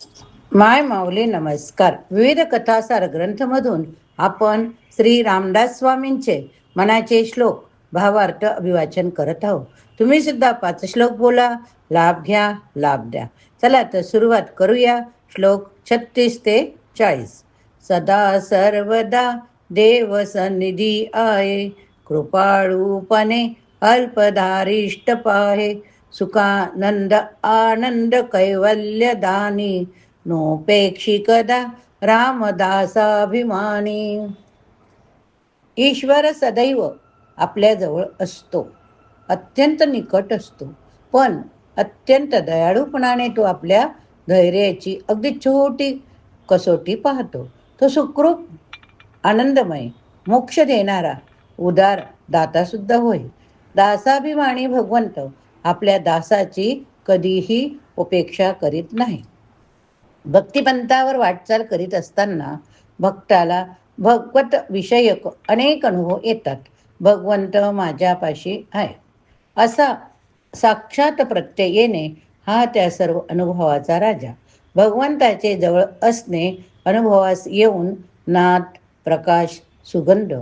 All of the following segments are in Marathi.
माय माऊली नमस्कार. विविध कथासार ग्रंथमधून आपण श्री रामदास स्वामींचे मनाचे श्लोक भावार्थ अभिवाचन करत आहोत. तुम्ही सुद्धा 5 श्लोक बोला, लाभ घ्या, लाभ द्या. चला तर सुरुवात करूया. श्लोक 36 ते 40. सदा सर्वदा देव सन्निधी आहे, कृपाळूपणे अल्पधारिष्ट पाहे, सुखानंद आनंद कैवल्य दानी, नोपेक्षिकदा रामदासाभिमानी. ईश्वर सदैव आपल्याजवळ असतो, अत्यंत निकट असतो, पण अत्यंत दयाळूपणाने तो आपल्या धैर्याची अगदी छोटी कसोटी पाहतो. तो सुखरूप, आनंदमय, मोक्ष देणारा उदार दाता सुद्धा होय. दासाभिमानी भगवंत आपल्या दासाची कधीही उपेक्षा करीत नाही. भक्तिपंथावर वाटचाल करीत असताना भक्ताला भगवत विषयक अनेक अनुभव येतात. भगवंत माझ्यापाशी आहे असा साक्षात प्रत्यय येणे हा त्या सर्व अनुभवाचा राजा. भगवंताचे जवळ असणे अनुभवास येऊन नाद, प्रकाश, सुगंध,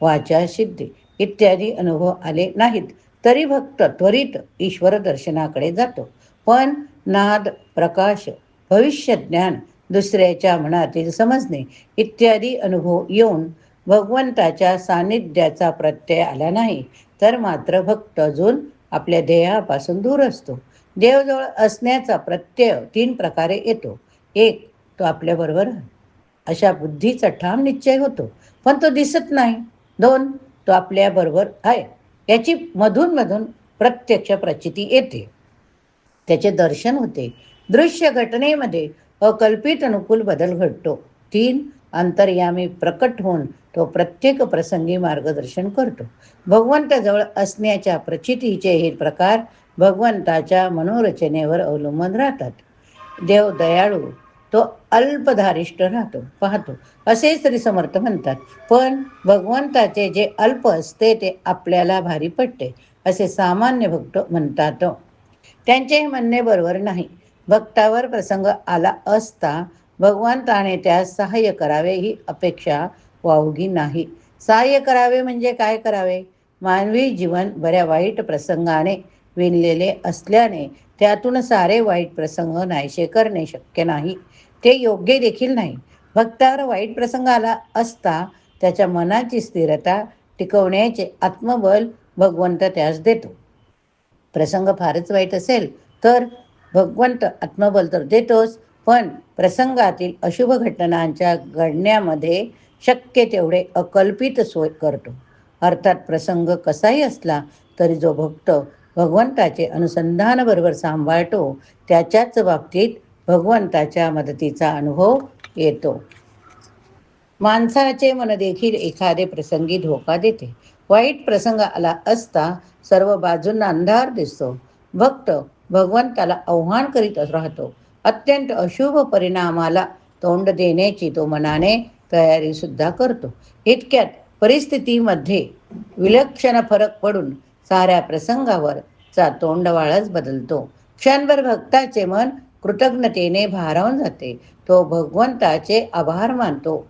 वाचा सिद्धी इत्यादी अनुभव आले नाहीत तरी भक्त त्वरित ईश्वर दर्शनाकडे जातो. पण नाद, प्रकाश, भविष्य ज्ञान, दुसऱ्याच्या मनातील समजणे इत्यादी अनुभव येऊन भगवंताच्या सान्निध्याचा प्रत्यय आला नाही तर मात्र भक्त अजून आपल्या ध्येयापासून दूर असतो. देवजवळ असण्याचा प्रत्यय 3 प्रकारे येतो. 1, तो आपल्याबरोबर आहे अशा बुद्धीचा ठाम निश्चय होतो, पण तो दिसत नाही. 2, तो आपल्याबरोबर आहे याची मधून मधून प्रत्यक्ष प्रचिती येते, त्याचे दर्शन होते. दृश्य घटनेमध्ये अकल्पित अनुकूल बदल घडतो. 3, अंतर्यामी प्रकट होऊन तो प्रत्येक प्रसंगी मार्गदर्शन करतो. भगवंत जवळ असण्याच्या प्रचितीचे हे प्रकार भगवंताच्या मनोरचनेवर अवलंबून राहतात. देव दयाळू, तो अल्पधारिष्ट पाहतो असे श्री समर्थ म्हणतात. पण भगवंताचे जे अल्प असते ते आपल्याला भारी पडते असे सामान्य भक्त म्हणतात. त्यांचे हे म्हणणे बरोबर नाही. भक्तावर प्रसंग आला असता भगवंताने त्यास सहाय्य करावे ही अपेक्षा वावगी नाही. सहाय्य करावे म्हणजे काय करावे? मानवी जीवन बऱ्या वाईट प्रसंगाने विणलेले असल्याने त्यातून सारे वाईट प्रसंग नाहीसे करणे शक्य नाही, ते योग्य देखील नाही. भक्तावर वाईट प्रसंग आला असता त्याच्या मनाची स्थिरता टिकवण्याचे आत्मबल भगवंत त्यास देतो. प्रसंग फारच वाईट असेल तर भगवंत आत्मबल तर देतोच, पण प्रसंगातील अशुभ घटनांच्या घडण्यामध्ये शक्य तेवढे अकल्पित सोय करतो. अर्थात प्रसंग कसाही असला तरी जो भक्त भगवंताचे अनुसंधान बरोबर सांभाळतो त्याच्याच बाबतीत भगवंताच्या मदतीचा अनुभव येतो. माणसाचे मन देखील एखादे प्रसंगी धोका देते. वाईट प्रसंग आला असता सर्व बाजूंना अंधार दिसतो. भक्त भगवंताला आव्हान करीत राहतो. अत्यंत अशुभ परिणामाला तोंड देण्याची तो मनाने तयारी सुद्धा करतो. इतक्यात परिस्थितीमध्ये विलक्षण फरक पडून साऱ्या प्रसंगावर चा तोंडवाळच बदलतो. क्षणभर भक्ताचे मन कृतज्ञतेने भारावून जाते. तो भगवंताचे आभार मानतो.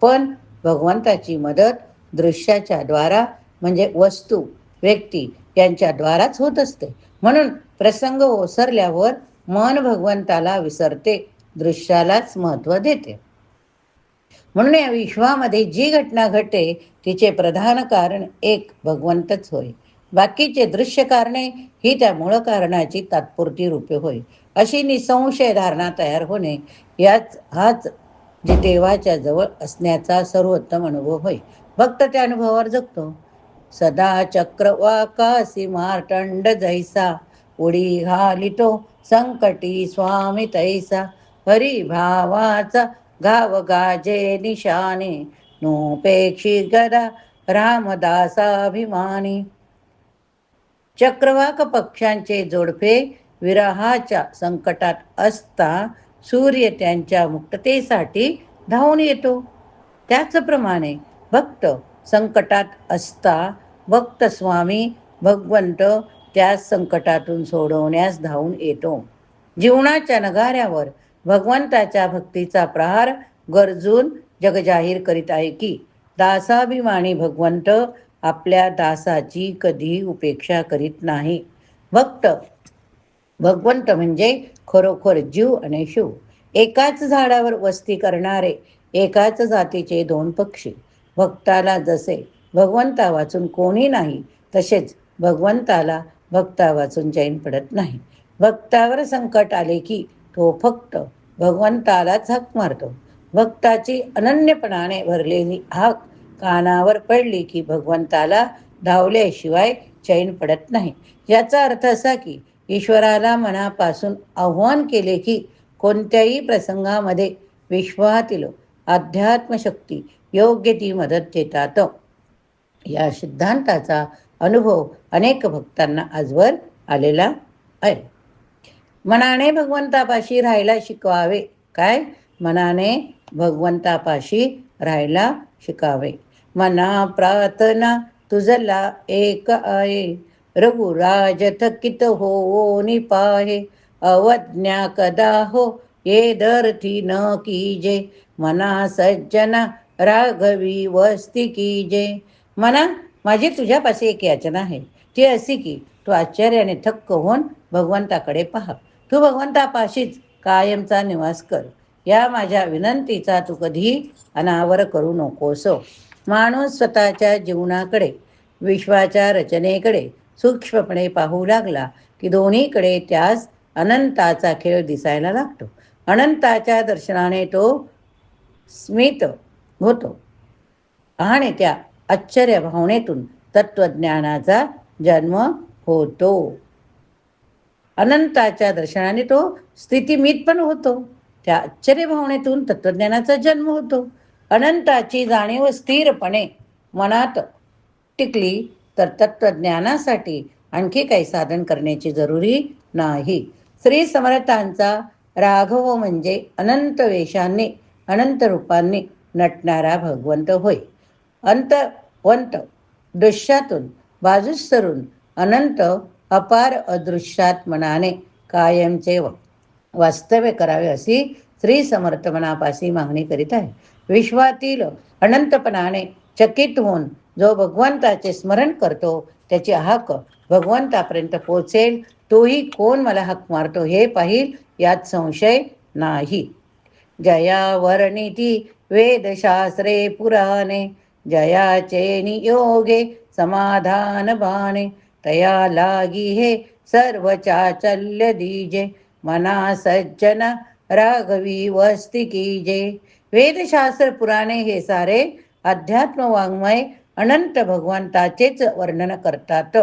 पण भगवंताची मदत दृश्याच्या द्वारा म्हणजे वस्तू, व्यक्ती यांच्या द्वाराच होत असते. म्हणून प्रसंग ओसरल्यावर मन भगवंताला विसरते, दृश्यालाच महत्त्व देते. म्हणून या विश्वामध्ये जी घटना घडते तिचे प्रधान कारण एक भगवंतच होय. बाकीचे दृश्य कारणे ही त्या मूळ कारणाची तात्पुरती रूपे होय, अशी निसंशय धारणा तयार होणे हाच जे देवाच्या जवळ असण्याचा सर्वोत्तम अनुभव होय. भक्त त्या अनुभवावर जगतो. सदा चक्रवाकासी मार्तंड जैसा, उडी घालितो संकटी स्वामी तैसा, हरी भावाचा गाव गाजे निशाने, नोपेक्षी गदा रामदासाभिमानी. चक्रवाक पक्षांचे जोडपे विरहाच्या संकटात असता सूर्य त्यांच्या मुक्ततेसाठी धावून येतो, त्याचप्रमाणे भक्त संकटात असता भक्त स्वामी भगवंत त्या संकटातून सोडवण्यास धावून येतो. जीवनाच्या नगाऱ्यावर भगवंताच्या भक्तीचा प्रहार गरजून जगजाहीर करीत आहे की दासाभिमानी भगवंत आपल्या दासाची कधी उपेक्षा करीत नाही. भगवंत म्हणजे खरोखर जीव आणि शिव. एकाच झाडावर वस्ती करणारे एकाच जातीचे दोन पक्षी. भक्ताला जसे भगवंता वाचून कोणी नाही, तसेच भगवंताला भक्ता वाचून चैन पडत नाही. भक्तावर संकट आले की तो फक्त भगवंतालाच हाक मारतो. भक्ताची अनन्यपणाने भरलेली हाक कानावर पडली की भगवंताला धावल्याशिवाय चैन पडत नाही. याचा अर्थ असा की ईश्वराला मनापासून आव्हान केले की कोणत्याही प्रसंगामध्ये विश्वातील अध्यात्मशक्ती योग्य ती मदत देतात. या सिद्धांताचा अनुभव अनेक भक्तांना आजवर आलेला आहे. मनाने भगवंतापाशी राहायला शिकवावे. काय? मनाने भगवंतापाशी राहायला शिकावे. मना प्रार्थना तुझला एक आहे, रघुराज थकित हो निपाहे, अवज्ञा कदा हो ये दर्थी न कीजे, मना सज्जना राघवी वस्ती कीजे. मना, माझी तुझ्यापाशी एक याचना आहे. ती अशी की तू आश्चर्याने थक्क होऊन भगवंताकडे पहा. तू भगवंतापाशीच कायमचा निवास कर. या माझ्या विनंतीचा तू कधी अनावर करू नकोस. माणूस स्वतःच्या जीवनाकडे, विश्वाच्या रचनेकडे सूक्ष्मपणे पाहू लागला की दोन्हीकडे त्यास अनंताचा खेळ दिसायला लागतो. अनंताच्या दर्शनाने तो स्मित होतो आणि त्या आश्चर्य भावनेतून तत्वज्ञानाचा जन्म होतो. अनंताच्या दर्शनाने तो स्थितिमित पण होतो. त्या आश्चर्य भावनेतून तत्वज्ञानाचा जन्म होतो. अनंताची जाणीव स्थिरपणे मनात टिकली तर तत्वज्ञानासाठी आणखी काही साधन करण्याची जरुरी नाही. श्री समर्थांचा राघव म्हणजे अनंत वेशांनी अनंत रूपांनी नटणारा भगवंत होय. अंतवंत दृश्यातून बाजूस सरून अनंत अपार अदृश्यात मनाने कायमचे वास्तव्य करावे अशी श्री समर्थ मनापाशी मागणी करीत आहे. विश्वातील अनंतपणाने चकित होऊन जो भगवंताचे स्मरण करतो त्याची हाक भगवंतापर्यंत पोचेल. तोही कोण मला हाक मारतो हे पाहिल, यात संशय नाही. जया वर्णिती वेदशास्त्रे पुराणे, जयाचे नियोगे समाधान बाणे, तया लागी हे सर्व चाचल्य दीजे, मना सज्जना राघवी वस्ती कीजे. वेदशास्त्र पुराणे हे सारे अध्यात्म वाङ्मय अनंत भगवंताचेच वर्णन करतात.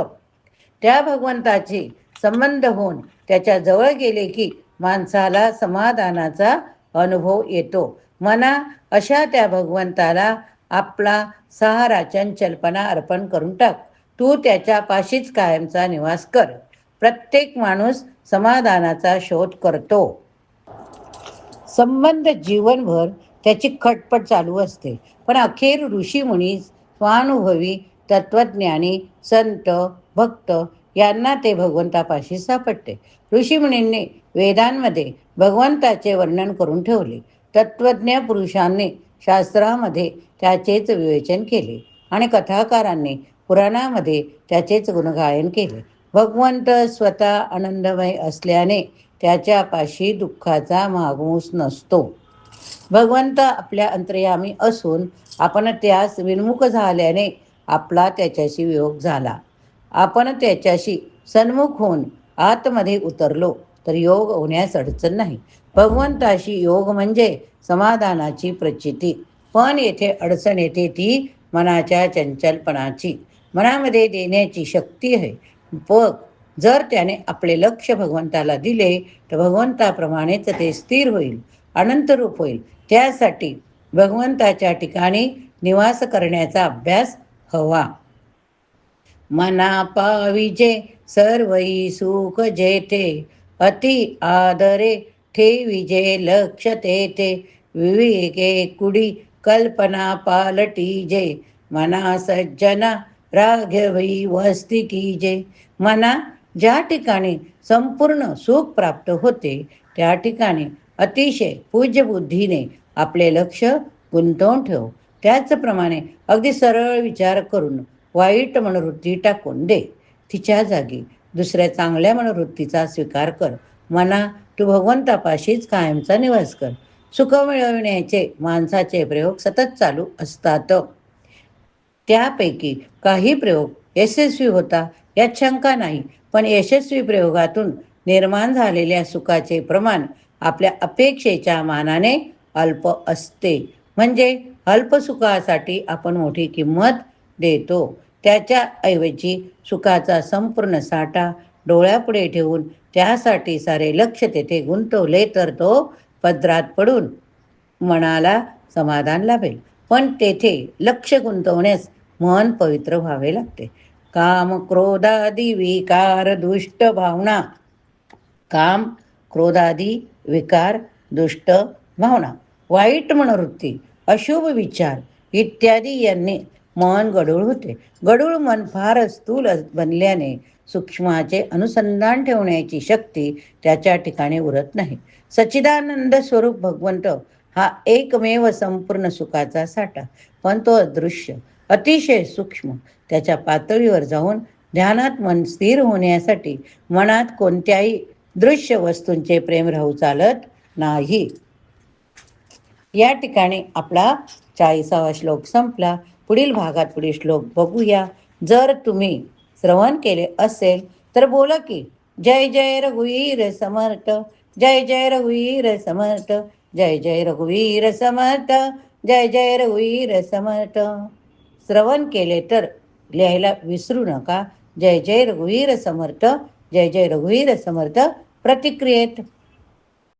त्या भगवंताची संबंध होऊन त्याच्या जवळ गेले की माणसाला समाधानाचा अनुभव येतो. मना, अशा त्या भगवंताला आपला सहारा चंचलपणा अर्पण करून टाक. तू त्याच्या पाशीच कायमचा निवास कर. प्रत्येक माणूस समाधानाचा शोध करतो. संबंध जीवनभर त्याची खटपट चालू असते, पण अखेर ऋषीमुनी, स्वानुभवी, तत्वज्ञानी, संत, भक्त यांना ते भगवंतापाशी सापडते. ऋषीमुनींनी वेदांमध्ये भगवंताचे वर्णन करून ठेवले. तत्वज्ञ पुरुषांनी शास्त्रामध्ये त्याचेच विवेचन केले आणि कथाकारांनी पुराणामध्ये त्याचेच गुणगायन केले. भगवंत स्वतः आनंदमय असल्याने त्याच्यापाशी दुःखाचा मागमूस नसतो. भगवंत आपल्या अंतर्यामी असून आपण त्यास विन्मुख झाल्याने आपला त्याच्याशी वियोग झाला. आपण त्याच्याशी सन्मुख होऊन आतमध्ये उतरलो तर योग होण्यास अडचण नाही. भगवंताशी योग म्हणजे समाधानाची प्रचिती. पण येथे अडचण येते ती मनाच्या चंचलपणाची. मनामध्ये देण्याची शक्ती आहे. पण जर त्याने आपले लक्ष भगवंताला दिले तर भगवंताप्रमाणेच ते स्थिर होईल, अनंतरूप होईल. त्यासाठी भगवंताच्या ठिकाणी निवास करण्याचा अभ्यास हवा. मना पाविजे सर्वई सुख जेथे, अति आदरे ठेविजे लक्ष तेथे, विवेके कुडी कल्पना पालटीजे, मना सज्जना राघवी वस्ती कीजे. मना, ज्या ठिकाणी संपूर्ण सुख प्राप्त होते त्या ठिकाणी अतिशय पूज्य बुद्धीने आपले लक्ष गुंतवून ठेव. त्याचप्रमाणे अगदी सरळ विचार करून वाईट मनोवृत्ती टाकून दे. तिच्या जागी दुसऱ्या चांगल्या मनोवृत्तीचा स्वीकार कर. मना, तू भगवंतापाशीच कायमचा निवास कर. सुख मिळविण्याचे माणसाचे प्रयोग सतत चालू असतात. त्यापैकी काही प्रयोग यशस्वी होता यात शंका नाही, पण यशस्वी प्रयोगातून निर्माण झालेल्या सुखाचे प्रमाण आपल्या अपेक्षेच्या मानाने अल्प असते. म्हणजे अल्प सुखासाठी आपण मोठी किंमत देतो. त्याच्याऐवजी सुखाचा संपूर्ण साठा डोळ्यापुढे ठेवून त्यासाठी सारे लक्ष तेथे गुंतवले तर तो पदरात पडून मनाला समाधान लाभेल. पण तेथे लक्ष गुंतवण्यास मन पवित्र व्हावे लागते. काम क्रोधादी विकार दुष्ट भावना, काम क्रोधादी विकार दुष्ट भावना, वाईट मनोवृत्ती, अशुभ विचार इत्यादी यांनी मन गढूळ होते. गढूळ मन फार स्थूल बनल्याने सूक्ष्माचे अनुसंधान ठेवण्याची शक्ती त्याच्या ठिकाणी उरत नाही. सच्चिदानंद स्वरूप भगवंत हा एकमेव संपूर्ण सुखाचा साठा, पण तो अदृश्य, अतिशय सूक्ष्म. त्याच्या पातळीवर जाऊन ध्यानात मन स्थिर होण्यासाठी मनात कोणत्याही दृश्य वस्तूंचे प्रेम राहू चालत नाही. या ठिकाणी आपला 40वा श्लोक संपला. पुढील भागात पुढील श्लोक बघूया. जर तुम्ही श्रवण केले असेल तर बोला की जय जय रघुवीर समर्थ, जय जय रघुवीर समर्थ, जय जय रघुवीर समर्थ, जय जय रघुवीर समर्थ. श्रवण केले तर लिहायला विसरू नका. जय जय रघुवीर समर्थ, जय जय रघुवीर समर्थ प्रतिक्रियेत.